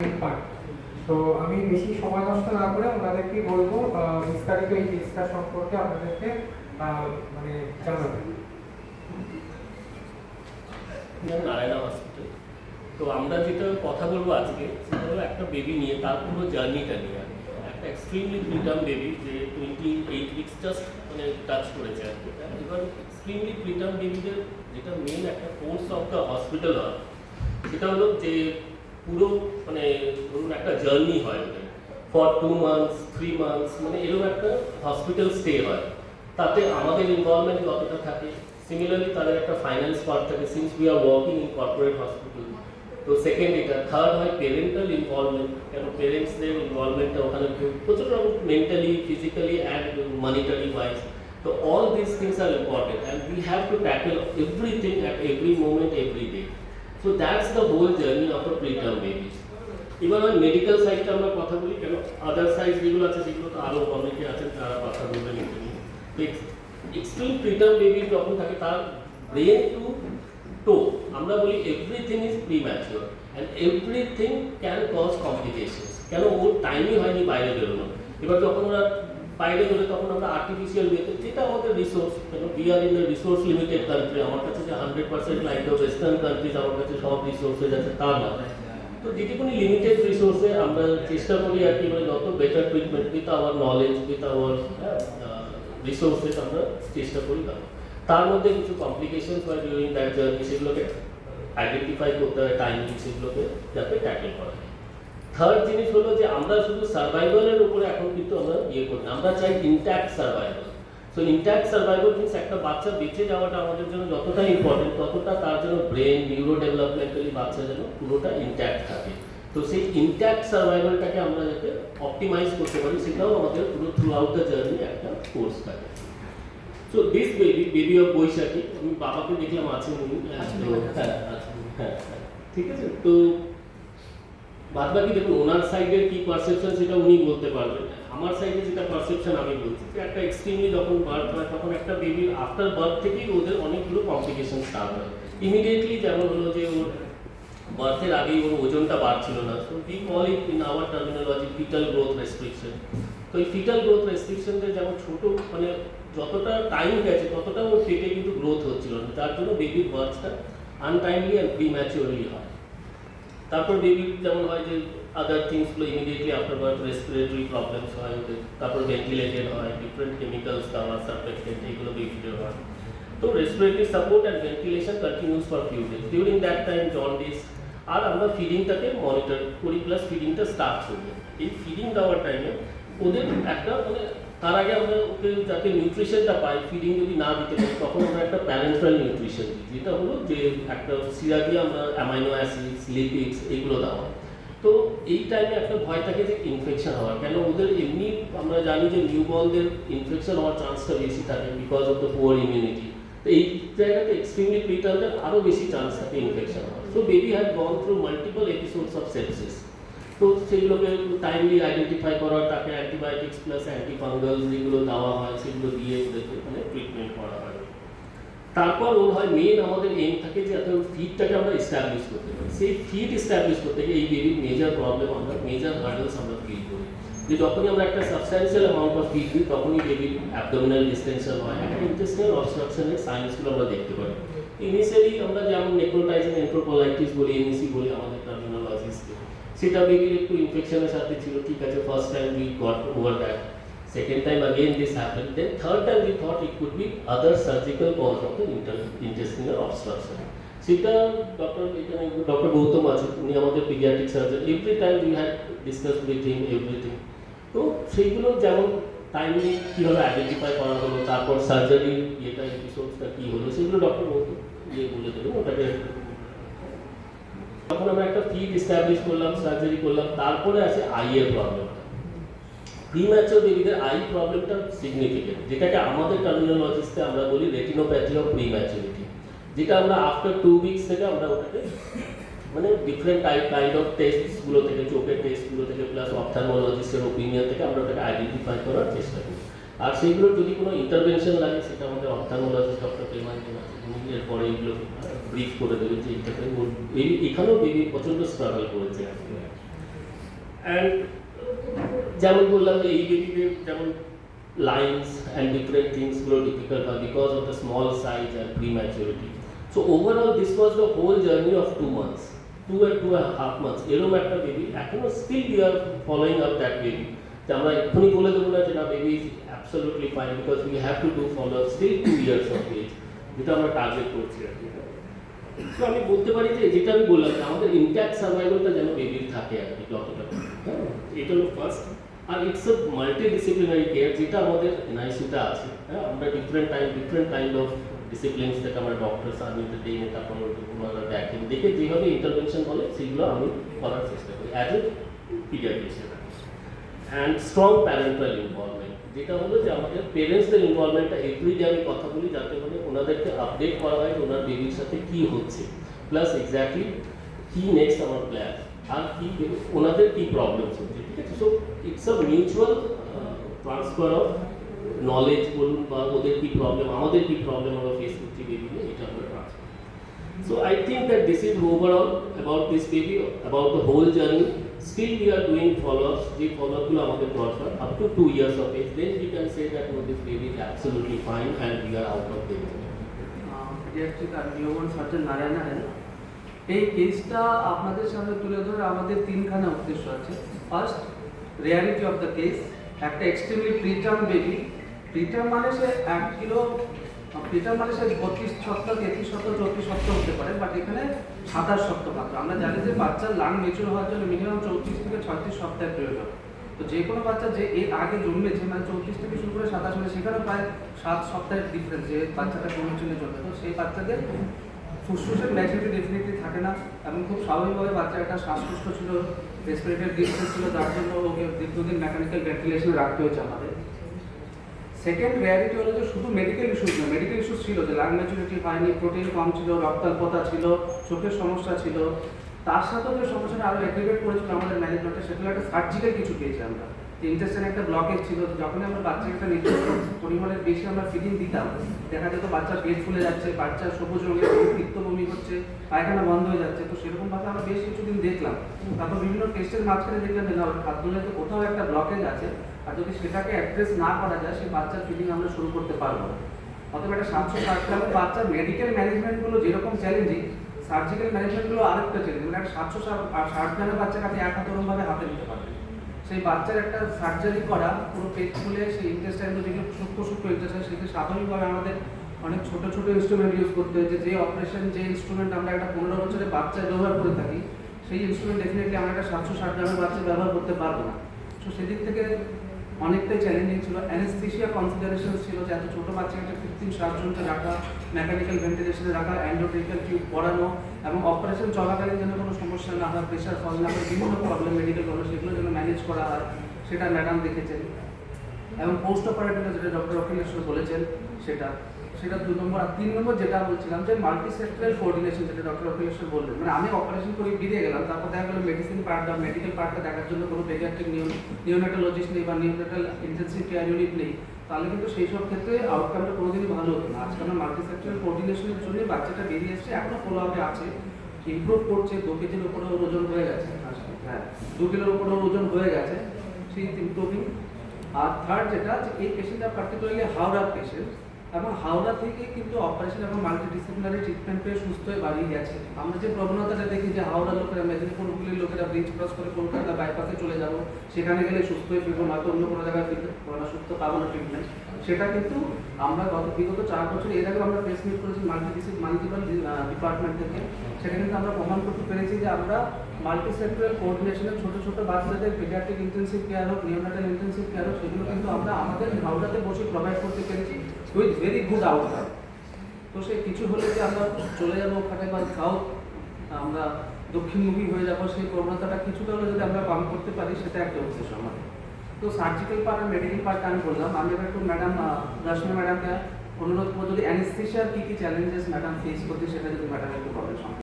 Part. তো আমি বেশি সময় নষ্ট না করে ওনাদেরকে বলবো বিস্তারিত এই কেসটা সম্পর্কে আপনাদেরকে মানে জানাবেন। নারায়ণা হসপিটাল। তো আমরা যেটা কথা বলবো আজকে সেটা হলো একটা বেবি নিয়ে, তার পুরো জার্নিটা নিয়ে। একটা এক্সট্রিমলি প্রিটার্ম বেবি, যে 28 উইকস জাস্ট মানে টাচ করেছে আর কি। এবার এক্সট্রিমলি প্রিটার্ম বেবিদের যেটা মেন একটা কোর্স অফ দ্য হসপিটাল হয়, সেটা হলো যে পুরো মানে ধরুন একটা জার্নি হয় ওদের ফর 2 মান্থস 3 মান্থস, মানে এরকম একটা হসপিটাল স্টে হয়। তাতে আমাদের ইনভলভমেন্ট যতটা থাকে, সিমিলারলি তাদের একটা ফাইন্যান্স পার্ট থাকে, since we are working in corporate hospital. তো সেকেন্ড এটা, থার্ড হয় প্যারেন্টাল ইনভলভমেন্ট, কেন পেরেন্টসদের ইনভলভমেন্টটা ওখানে প্রচুর রকম mentally, physically and monetary wise. তো all this things are important and we have to tackle everything at every moment every day. So that's the whole journey of a preterm baby. এবার ওই medical সাইডটা আমরা কথা বলি, কেন other side যেগুলো আছে সেগুলো তো আরও অনেকে আছেন তারা কথা বলবেন এটা নিয়ে। তো এক্সট্রিম প্রিটার্ম বেবি যখন থাকে, তার ব্রেন টু টো আমরা বলি everything is premature and everything can cause complications. কেন ওর টাইমই হয়নি বাইরে বেরোনো। এবার যখন ওরা বাইরে বেরোয় তখন আমরা আর্টিফিশিয়াল ওয়েতে, যেটা আমাদের রিসোর্স, কেন we are in a resource limited country, আমার কাছে যে 100% লাইক দ্য ওয়েস্টার্ন কান্ট্রিজ আমার কাছে সব রিসোর্সেস আছে তা না। তো যেটুকুনি লিমিটেড রিসোর্সে আমরা চেষ্টা করি আর কি, মানে যত better treatment with our knowledge, with our resources আমরা চেষ্টা করি। তার মধ্যে কিছু কমপ্লিকেশনস হয় ডিউরিং দ্যাট জার্নি, সেগুলোকে আইডেন্টিফাই করতে হয় টাইমলি, সেগুলোকে যাতে ট্যাকেল করা হয়। থার্ড জিনিস হলো যে আমরা শুধু সার্ভাইভালের উপরে এখন কিন্তু আমরা করি না, আমরা চাই intact survival. So intact survival means একটা বাচ্চা বেঁচে যাওয়াটা আমাদের জন্য যতটা ইম্পর্টেন্ট, ততটা তার জন্য ব্রেন নিউরো ডেভেলপমেন্টালি বাচ্চা যেন পুরোটা ইনট্যাক্ট থাকে। তো সেই ইনট্যাক্ট সার্ভাইভালটাকে আমরা যাতে অপটিমাইজ করতে পারি, সেটাও আমাদের পুরো থ্রু আউট দ্য জার্নি একটা কোর্স থাকে। সো দিস বেবি অফ বৈশাখী, আমি বাবাকে দেখলাম আছেন উনি, হ্যাঁ ঠিক আছে। তো বাদ বাকি দেখুন ওনার সাইডের কি পারসেপশন সেটা উনি বলতে পারবেন। আমার সাইডে যেটা পারসেপশন আমি বলছি, যে একটা এক্সট্রিমলি যখন বার্থ হয় তখন একটা বেবি আফটার বার্থ থেকেই ওদের অনেকগুলো কমপ্লিকেশন স্টার্ট হয় ইমিডিয়েটলি। যেমন হলো যে ওর বার্থের আগেই ওর ওজনটা বাড়ছিল না, so we call it in our terminology fetal growth restriction. তো এই ফিটাল গ্রোথ রেস্ট্রিকশনদের যেমন ছোট মানে যতটা টাইম গেছে ততটা ওর পেটে কিন্তু গ্রোথ হচ্ছিল না, তার জন্য বেবির বার্থটা আনটাইমলি অ্যান্ড প্রিম্যাচিওরলি হয়। তারপর বেবি যেমন হয় যে আদার থিংসগুলো immediately after birth respiratory problems হয় ওদের, তারপর ভেন্টিলেটেড হয়, ডিফারেন্ট কেমিক্যালস দেওয়া সারফেক্টেন্ট এগুলো বেবিদের হয়। তো respiratory support and ventilation continues for few days. During that time jaundice, আর আমরা ফিডিংটাকে মনিটর করি প্লাস ফিডিংটা স্টার্ট করি। এই ফিডিং দেওয়ার টাইমে ওদের একটা মানে তার আগে আমরা ওকে যাতে নিউট্রিশনটা পাই, ফিডিং যদি না দিতে পারি তখন আমরা একটা প্যারেন্টাল নিউট্রিশন দিই, যেটা হলো যে একটা সিরা দিয়ে আমরা অ্যামাইনো অ্যাসিডস, লিপিডস এগুলো দেওয়া। তো এই টাইমে একটা ভয় থাকে যে ইনফেকশন হওয়ার, কেন ওদের এমনি আমরা জানি যে নিউবর্নদের ইনফেকশন হওয়ার চান্সটা বেশি থাকে because of the poor immunity. তো এই জায়গাতে এক্সট্রিমলি প্রিটার্মদের আরও বেশি চান্স থাকে ইনফেকশন হওয়ার। So baby have gone through multiple episodes of sepsis. তো সেইগুলোকে টাইমলি আইডেন্টিফাই করা, তাকে অ্যান্টিবায়োটিক্স প্লাস অ্যান্টিফাঙ্গাল যেগুলো দেওয়া হয় সেগুলো দিয়ে ওদেরকে মানে ট্রিটমেন্ট করা হয়। তারপর ওর হয় মেন আমাদের এইম থাকে যে এত ফিডটাকে আমরা এস্টাবলিশ করতে পারি। সেই ফিড এস্টাবলিশ করতে গিয়ে এই বেবির মেজর প্রবলেম আমরা মেজর হার্ডলস আমরা ফিল করি, যে যখনই আমরা একটা সাবস্ট্যান্সিয়াল অ্যামাউন্ট অফ ফিড দিই তখনই বেবির অ্যাবডোমিনাল ডিস্টেনশন হয়, একটা ইন্টেস্টিনাল অবস্ট্রাকশনের সাইন্সগুলো আমরা দেখতে পারি। ইনিশিয়ালি আমরা যেমন নেক্রোটাইজিং এন্ট্রোপোলাইটিস বলি, এনইসি বলি আমাদের টার্মিনোলজিসকে, সেটা বেবির একটু ইনফেকশনের সাথে ছিল, ঠিক আছে, first time we got over that. Second time again this happened. Then third time we thought it could be other surgical cause of the intestinal obstruction. সেটা ডক্টর গৌতম আছে, উনি আমাদের paediatric surgeon, every time we had discuss with him everything. তো সেইগুলো যেমন timely কীভাবে identify করা হলো, তারপর সার্জারি ইয়েটা এপিসোডসটা কী হলো সেগুলো ডক্টর গৌতম বলে দেবেন। ওটাকে যখন আমরা একটা ফিড এস্টাবলিশ করলাম, সার্জারি করলাম, তারপরে আছে আইয়ের প্রবলেম। প্রিম্যাচিওর বেবিদের আই প্রবলেমটা সিগনিফিকেন্ট, যেটাকে আমাদের টার্মিনোলজিতে আমরা বলি রেটিনোপ্যাথি অফ প্রিম্যাচুরিটি, যেটা আমরা আফটার 2 উইকস থেকে আমরা ওটাকে মানে ডিফারেন্ট কাইন্ড অফ টেস্টগুলো থেকে, চোখের টেস্টগুলো থেকে প্লাস অপথ্যালমোলজিস্টের ওপিনিয়ন থেকে আমরা ওটাকে আইডেন্টিফাই করার চেষ্টা করি। আর সেইগুলোর যদি কোনো ইন্টারভেনশন লাগে সেটা আমাদের অপথ্যালমোলজিস্ট ডক্টর প্রেমাঞ্জন আছে, উনি এরপরে এইগুলো ব্রিফ করে দেবেন যে এইটাকে এখানেও বেবি প্রচণ্ড স্ট্রাগল করেছে। অ্যান্ড যেমন বললাম যে এই বেবিদের যেমন lines and different things were difficult because of the small size and prematurity. So overall this was the whole journey of 2 months, 2.5 months. এরকম একটা বেবি এখনো still we are following up that baby. যে আমরা এক্ষুনি বলে দেবো না যে না baby is absolutely fine because we have to do follow up still 2 years of age, যেটা আমরা টার্গেট করছি আর কি। তো আমি বলতে পারি যে যেটা আমি বললাম যে আমাদের ইনট্যাক্ট সার্ভাইভালটা যেন বেবির থাকে আর কি যতটা, হ্যাঁ এটা হলো ফার্স্ট। আর ইটস আ মাল্টিডিসিপ্লিনারি কেয়ার যেটা আমাদের এনআইসিউতে আছে, হ্যাঁ আমরা ডিফারেন্ট কাইন্ড অফ ডিসিপ্লিনস থেকে আমরা ডক্টরস আর্মিতে দিই, তারপর ওনারা দেখেন, দেখে যেভাবে ইন্টারভেনশন বলে সেগুলো আমি করার চেষ্টা করি as a paediatrician. And strong parental involvement, যেটা হলো যে আমাদের পেরেন্টসদের ইনভলভমেন্টটা এভরিডে আমি কথা বলি যাতে মানে ওনাদেরকে আপডেট করা হয় যে ওনার বেবির সাথে কী হচ্ছে, প্লাস এক্স্যাক্টলি কী নেক্সট আমার প্ল্যান আর কি ওনাদের কী প্রবলেমস হচ্ছে, ঠিক আছে। So it's a mutual transfer of knowledge বলুন বা ওদের কী প্রবলেম আমাদের কী প্রবলেম আমরা ফেস করছি বেবি নিয়ে, এটা আমরা transfer. So I think that this is overall about this baby, about the whole journey. Still we are doing follow-ups. The follow-up will আমাদের দরকার up to 2 years of age. Then we can say that no, this baby is absolutely fine and we are out of danger. Pediatric and newborn surgeon Narayana হেন এই কেসটা আপনাদের সামনে তুলে ধরে আমাদের তিনখানা উদ্দেশ্য আছে। First, rarity of the case. একটা এক্সট্রিমলি প্রিটার্ম বেবি, প্রিটার্ম মানে সে 1 কিলো, প্রিটার্ম মানে সে 32 সপ্তাহ, 33 সপ্তাহ, 34 সপ্তাহ হতে পারে, বাট এখানে 27 সপ্তাহ মাত্র। আমরা জানি যে বাচ্চার লাং মেচুর হওয়ার জন্য মিনিমাম 34 থেকে 36 সপ্তাহের প্রয়োজন। তো যে কোনো বাচ্চা যে এর আগে জন্মেছে মানে 34 থেকে শুরু করে 27 মানে সেখানে প্রায় 7 সপ্তাহের ডিফারেন্স যে বাচ্চাটা জন্মেছিল জন্মে। তো সেই বাচ্চাদের ফুসফুসের ম্যাচুরিটি ডেফিনেটলি থাকে না এবং খুব স্বাভাবিকভাবে বাচ্চার একটা শ্বাসকষ্ট ছিল, রেসপিরেটরি ডিস্ট্রেস ছিল, যার জন্য ওকে দীর্ঘদিন মেকানিক্যাল ভেন্টিলেশনে রাখতে হয়েছে আমাদের। সেকেন্ড রেয়ারিটি হলো যে শুধু মেডিকেল ইস্যুস না, মেডিকেল ইস্যুস ছিল যে লাং ম্যাচুরিটি হয়নি, প্রোটিন কম ছিল, রক্তাল্পতা ছিল, চোখের সমস্যা ছিল, তার সাথেও যে সমস্যাটা আরও অ্যাগ্রিভেট করেছিল আমাদের ম্যানেজমেন্টে সেগুলো একটা সার্জিক্যাল কিছু পেয়েছি আমরা। যে ইন্টেস্টাইনে একটা ব্লকেজ ছিল, যখনই আমরা বাচ্চাকে একটা নির্দিষ্ট পরিমাণের বেশি আমরা ফিডিং দিতাম দেখা যেত বাচ্চার পেট ফুলে যাচ্ছে, বাচ্চার সবুজ রঙের পিত্তবমি হচ্ছে, পায়খানা বন্ধ হয়ে যাচ্ছে। তো সেরকমভাবে আমরা বেশ কিছুদিন দেখলাম। তারপর বিভিন্ন টেস্টের মাঝখানে দেখলাম যে না খাদ্যনালীতে কোথাও একটা ব্লকেজ আছে, আর যদি সেটাকে অ্যাড্রেস না করা যায় সেই বাচ্চার ফিডিং আমরা শুরু করতে পারবো না। অথবা একটা 760 গ্রামের বাচ্চার মেডিকেল ম্যানেজমেন্টগুলো যেরকম চ্যালেঞ্জিং, সার্জিক্যাল ম্যানেজমেন্টগুলো আরেকটা চ্যালেঞ্জ। মানে একটা 760 গ্রামের বাচ্চাকে আপনি একাতরমভাবে হাতে নিতে পারবেন। সেই বাচ্চার একটা সার্জারি করা, পুরো পেট খুলে সেই ইন্টেস্টাইনগুলো যেগুলো সূক্ষ্ম ইন্টেস্টাইন, সেগুলো স্বাভাবিকভাবে আমাদের অনেক ছোট ছোট ইনস্ট্রুমেন্ট ইউজ করতে হয়েছে। যে অপারেশন যে ইনস্ট্রুমেন্ট আমরা একটা 15 বছরের বাচ্চা ব্যবহার করে থাকি সেই ইনস্ট্রুমেন্ট ডেফিনেটলি আমরা একটা 760 গ্রামের বাচ্চা ব্যবহার করতে পারবো না। তো সেদিক থেকে অনেকটাই চ্যালেঞ্জিং ছিল। অ্যানেস্থেশিয়া কনসিডারেশন ছিল যে এত ছোটো বাচ্চাকে একটা 15 সার্জনকে রাখা, মেকানিক্যাল ভেন্টিলেশনে রাখা, অ্যান্ডোট্রেকিয়াল টিউব পরানো এবং অপারেশন চলাকালীন যেন কোনো সমস্যা না হয়, প্রেশার ফল না হয়, বিভিন্ন প্রবলেম মেডিকেল প্রবলেম সেগুলো যেন ম্যানেজ করা হয় সেটা ম্যাডাম দেখেছেন। এবং পোস্ট অপারেটিভে যেটা ডক্টর অখিলেশ্বর বলেছেন সেটা 2 নম্বর। আর 3 নম্বর যেটা বলছিলাম যে মাল্টি সেক্টরাল কোঅর্ডিনেশন, যেটা ডক্টর অখিলেশ্বর বললেন। মানে আমি অপারেশন করে বেরিয়ে গেলাম, তারপর দেখা গেলো মেডিসিন পার্টটা, মেডিকেল পার্টটা দেখার জন্য কোনো পেডিয়াট্রিক নিওনেটোলজিস্ট নেই বা নিওনেটাল ইন্টেনসিভ কেয়ার ইউনিট নেই, তাহলে কিন্তু সেই সব ক্ষেত্রে আউটকামটা কোনোদিনই ভালো হতো না। আজকে আমরা মাল্টি সেক্টরাল কোঅর্ডিনেশনের জন্য বাচ্চাটা বেরিয়ে এসছে, এখনও ফলো আপে আছে, ইমপ্রুভ করছে। 2 কেজির উপরেও ওজন হয়ে গেছে, হ্যাঁ 2 কিলোর উপরেও ওজন হয়ে গেছে, সেই ইমপ্রুভিং। আর থার্ড যেটা যে এই পেশেন্টটা পার্টিকুলারলি হাওড়ার পেশেন্ট এবং হাওড়া থেকে কিন্তু অপারেশন এবং মাল্টিডিসিপ্লিনারি ট্রিটমেন্ট পেয়ে সুস্থ হয়ে বাড়িয়ে গেছে। আমরা যে প্রবণতাটা দেখি যে হাওড়া লোকেরা, মেদিনীপুর হুগলির লোকেরা ব্রিজ ক্রস করে কলকাতা বাইপাসে চলে যাব, সেখানে গেলে সুস্থ হয়ে ফিরবো, নয়তো অন্য কোনো জায়গায় ফিরতে সুস্থ পাবো না ট্রিটমেন্ট, সেটা কিন্তু আমরা বিগত 4 বছর এর আগেও আমরা প্রেস মিট করেছি মাল্টিপল ডিপার্টমেন্ট থেকে। সেটা কিন্তু আমরা প্রমাণ করতে পেরেছি যে আমরা মাল্টি সেক্টরাল কোঅর্ডিনেশনের ছোটো বাচ্চাদের পেডিয়াট্রিক ইন্টেনসিভ কেয়ার হোক, নিওনেটাল ইন্টেনসিভ কেয়ার হোক, সেগুলো কিন্তু আমরা আমাদের হাওড়াতে বসে প্রোভাইড করতে পেরেছি উইথ ভেরি গুড আউটকাম। তো সে কিছু হলে যে আমরা চলে যাবো ওখানে বা সাউথ, আমরা দক্ষিণমুখী হয়ে যাবো, সেই প্রবণতাটা কিছুটা হলে যদি আমরা কম করতে পারি সেটা একটা উদ্দেশ্য আমাদের। তো সার্জিক্যাল পার্ট আর মেডিকেল পার্টটা আমি বললাম। আমি এবার একটু ম্যাডাম রশ্মি ম্যাডামকে অনুরোধ করবো যদি অ্যানেস্থেশিয়ার কী চ্যালেঞ্জেস ম্যাডাম ফেস করতে সেটা যদি ম্যাডাম একটু বলেন।